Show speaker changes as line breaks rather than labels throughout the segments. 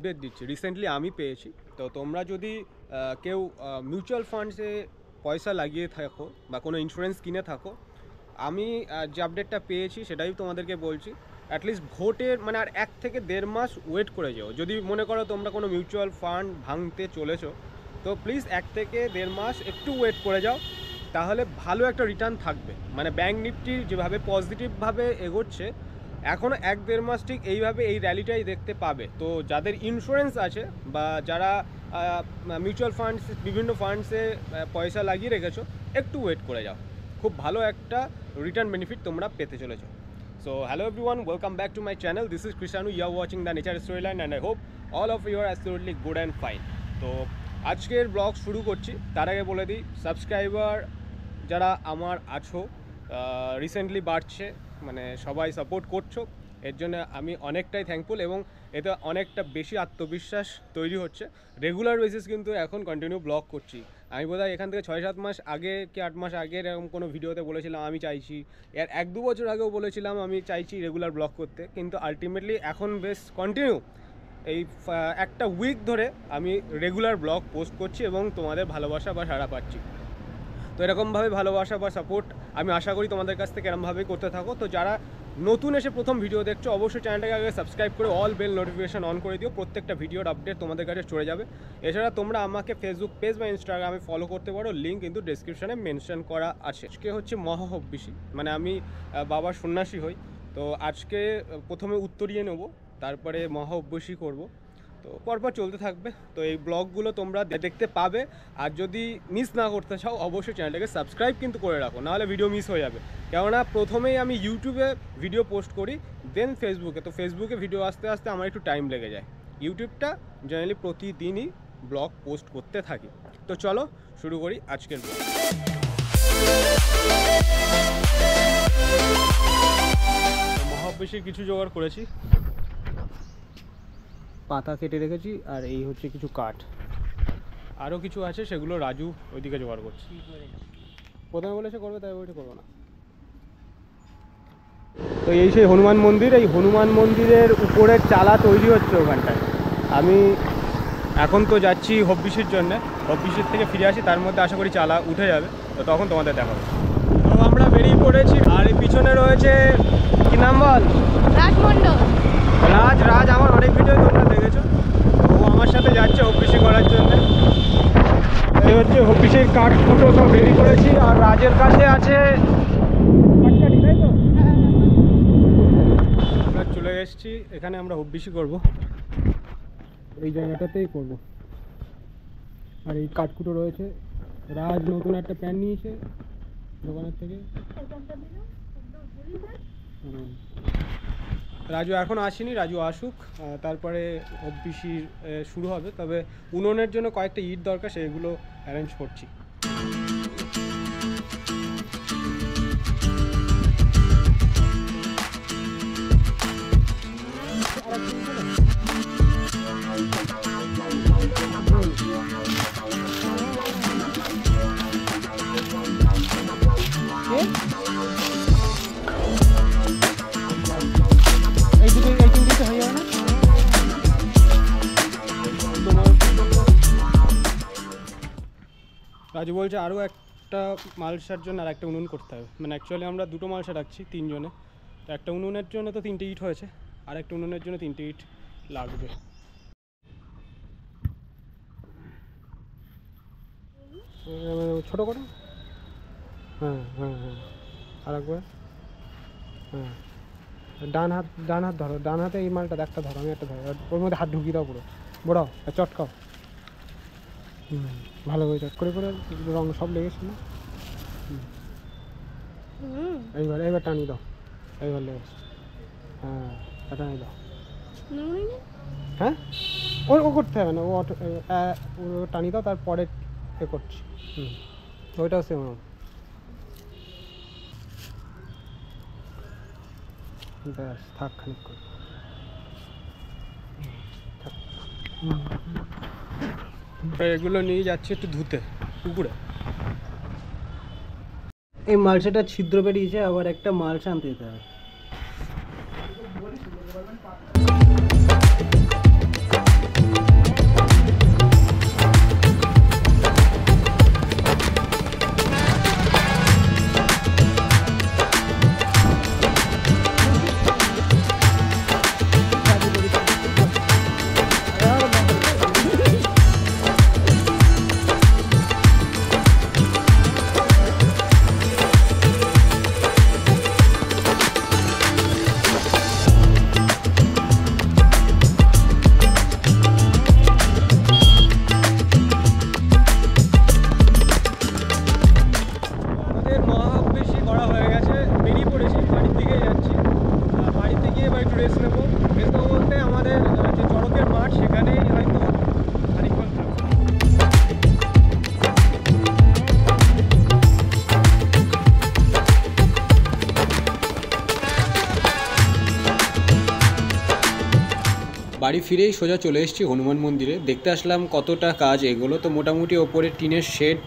Update দিচ্ছি, recently আমি পেয়েছি। তো তোমরা যদি কেউ মিউচুয়াল ফান্ডসে পয়সা লাগিয়ে থাকো বা কোনো ইন্স্যুরেন্স কিনে থাকো, আমি যে আপডেটটা পেয়েছি সেটাই তোমাদেরকে বলছি। অ্যাটলিস্ট ভোটের মানে আর 1 থেকে 1.5 মাস ওয়েট করে যাও। যদি মনে করো তোমরা কোনো মিউচুয়াল ফান্ড ভাঙতে চলেছো, তো প্লিজ 1 থেকে 1.5 মাস একটু ওয়েট করে যাও, তাহলে ভালো একটা রিটার্ন থাকবে। মানে ব্যাঙ্ক নিফটি যেভাবে পজিটিভভাবে এগোচ্ছে, এখনও 1-1.5 মাস ঠিক এইভাবে এই র্যালিটাই দেখতে পাবে। তো যাদের ইন্স্যুরেন্স আছে বা যারা মিউচুয়াল ফান্ডস বিভিন্ন ফান্ডসে পয়সা লাগিয়ে রেখেছো, একটু ওয়েট করে যাও, খুব ভালো একটা রিটার্ন বেনিফিট তোমরা পেতে চলেছো। So hello everyone, welcome back to my channel. This is Krishanu. You are watching the Nature Storyline and I hope all of you are absolutely good and fine. তো আজকের ব্লগ শুরু করছি, তার আগে বলে দিই সাবস্ক্রাইবার যারা আমার আছো রিসেন্টলি বাড়ছে, মানে সবাই সাপোর্ট করছো, এর জন্য আমি অনেকটাই থ্যাঙ্কফুল এবং এতে অনেকটা বেশি আত্মবিশ্বাস তৈরি হচ্ছে। রেগুলার বেসিস কিন্তু এখন কন্টিনিউ ব্লগ করছি। আমি বোধহয় এখান থেকে 6-7 মাস আগে কি 8 মাস আগে এরকম কোনো ভিডিওতে বলেছিলাম আমি চাইছি, এর 1-2 বছর আগেও বলেছিলাম আমি চাইছি রেগুলার ব্লগ করতে, কিন্তু আলটিমেটলি এখন বেশ কন্টিনিউ এই একটা উইক ধরে আমি রেগুলার ব্লগ পোস্ট করছি এবং তোমাদের ভালোবাসা বা সাড়া পাচ্ছি। তো এরকমভাবে ভালোবাসা বা সাপোর্ট আমি আশা করি তোমাদের কাছ থেকে এরকমভাবেই করতে থাকো। তো যারা নতুন এসে প্রথম ভিডিও দেখছো, অবশ্যই চ্যানেলটাকে আগে সাবস্ক্রাইব করে অল বেল নোটিফিকেশন অন করে দিও, প্রত্যেকটা ভিডিওর আপডেট তোমাদের কাছে চলে যাবে। এছাড়া তোমরা আমাকে ফেসবুক পেজ বা ইনস্টাগ্রামে ফলো করতে পারো, লিঙ্ক কিন্তু ডেসক্রিপশনে মেনশন করা আছে। আজকে হচ্ছে মহাহব্বিষি, মানে আমি বাবার সন্ন্যাসী হই, তো আজকে প্রথমে উত্তরিয়ে নেব, তারপরে মহাহব্বিষি করব। তো পরপর চলতে থাকবে। তো এই ব্লগগুলো তোমরা দেখতে পাবে, আর যদি মিস না করতে চাও অবশ্যই চ্যানেলটাকে সাবস্ক্রাইব কিন্তু করে রাখো, নাহলে ভিডিও মিস হয়ে যাবে। কেননা প্রথমেই আমি ইউটিউবে ভিডিও পোস্ট করি, দেন ফেসবুকে, তো ফেসবুকে ভিডিও আসতে আসতে আমার একটু টাইম লেগে যায়। ইউটিউবটা জেনারেলি প্রতিদিনই ব্লগ পোস্ট করতে থাকি। তো চলো শুরু করি আজকের ব্লগ। মহাহব্বিষির কিছু জোগাড় করেছি, পাতা কেটে রেখেছি, আর এই হচ্ছে কিছু কাঠ, আরও কিছু আছে সেগুলো রাজু ওইদিকে জোগাড় করছে। প্রথমে বলেছে করবে, তাই ওইটা করবো না। তো এই সেই হনুমান মন্দির, এই হনুমান মন্দিরের উপরের চালা তৈরি হচ্ছে ওখানটায়। আমি এখন তো যাচ্ছি হব্বিষির জন্যে, হব্বিষির থেকে ফিরে আসি, তার মধ্যে আশা করি চালা উঠে যাবে, তো তখন তোমাদের দেখাবো। তো আমরা বেরিয়ে পড়েছি, আর এই পিছনে রয়েছে কি নাম বল,
রাজমন্ডল।
রাজ আমার অনেক ভিডিও তোমরা দেখেছো, ও আমার সাথে যাচ্ছে হব্বিষি করার জন্য। এই হচ্ছে হব্বিষির কাঠ কুটো সব রেডি করেছি, আর রাজের কাছে আছে কাঠকাঠি, তাই তো? আমরা চলে এসেছি এখানে, আমরা হব্বিষি করব, এই জায়গাটাতেই করব। আর এই কাঠকুটো রয়েছে, রাজ নতুন একটা প্যান নিয়েছে দোকানের থেকে। রাজু এখন আসেনি, রাজু আসুক, তারপরে হব্বিষি শুরু হবে। তবে উনুনের জন্য কয়েকটা ইট দরকার, সেগুলো অ্যারেঞ্জ করছি। রাজু বলছে আরও একটা মালসার জন্য আর একটা উনুন করতে হবে, মানে অ্যাকচুয়ালি আমরা দুটো মালসা রাখছি 3 জনে, তো একটা উনুনের জন্য তো 3টে ইট হয়েছে, আর একটা উনুনের জন্য 3টে ইট লাগবে। ছোটো করে, হ্যাঁ হ্যাঁ হ্যাঁ, আর একবার, হ্যাঁ ডান হাত ধরো, ডান হাতে এই মালটা একটা ধরো, আমি একটা ধরো, ওর মধ্যে হাত ঢুকিয়ে দাও পুরো, বড়াও আর চটকাও, ভালো করে চট করে রং সব লেগেছে না। এইবার টানিয়ে দাও, এইবার লেগেছে, হ্যাঁ টানিয়ে দাও, হ্যাঁ ও করতে হবে না, ও টানিয়ে দাও, তারপরে এ করছি। ওইটাও সেম, ব্যাস থাক খানিক করে, এগুলো নিয়ে যাচ্ছি একটু ধুতে পুকুরে। এই মালসাটা ছিদ্র বেরিয়েছে, আবার একটা মালসা আনতে যেতে হবে। বাড়ি ফিরেই সোজা চলে এসেছি হনুমান মন্দিরে, দেখতে আসলাম কতটা কাজ এগুলো। তো মোটামুটি ওপরে টিনের শেড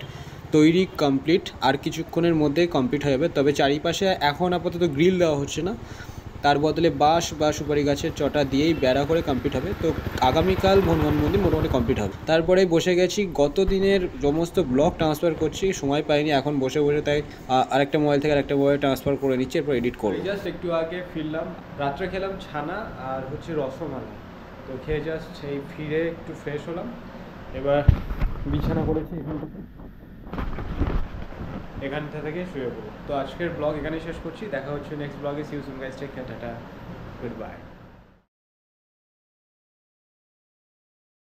তৈরি কমপ্লিট, আর কিছুক্ষণের মধ্যেই কমপ্লিট হয়ে যাবে। তবে চারিপাশে এখন আপাতত গ্রিল দেওয়া হচ্ছে না, তার বদলে বাঁশ বা সুপারি গাছের চটা দিয়েই বেড়া করে কমপ্লিট হবে। তো আগামীকাল হনুমান মন্দির মোটামুটি কমপ্লিট হবে। তারপরে বসে গেছি গত দিনের সমস্ত ব্লগ ট্রান্সফার করছি, সময় পাইনি এখন বসে বসে, তাই আরেকটা মোবাইল থেকে আরেকটা মোবাইল ট্রান্সফার করে নিচ্ছি, এরপর এডিট করবো। জাস্ট একটু আগে ফিরলাম, রাত্রে খেলাম ছানা আর হচ্ছে রসমালাই। তো খেয়ে জাস্ট সেই ফিরে একটু ফ্রেশ হলাম, এবার বিছানা করেছি এখানটা থেকে শুয়ে পড়বো। তো আজকের ব্লগ এখানেই শেষ করছি, দেখা হচ্ছে নেক্সট ব্লগে। See you soon guys, take care, tata, good by.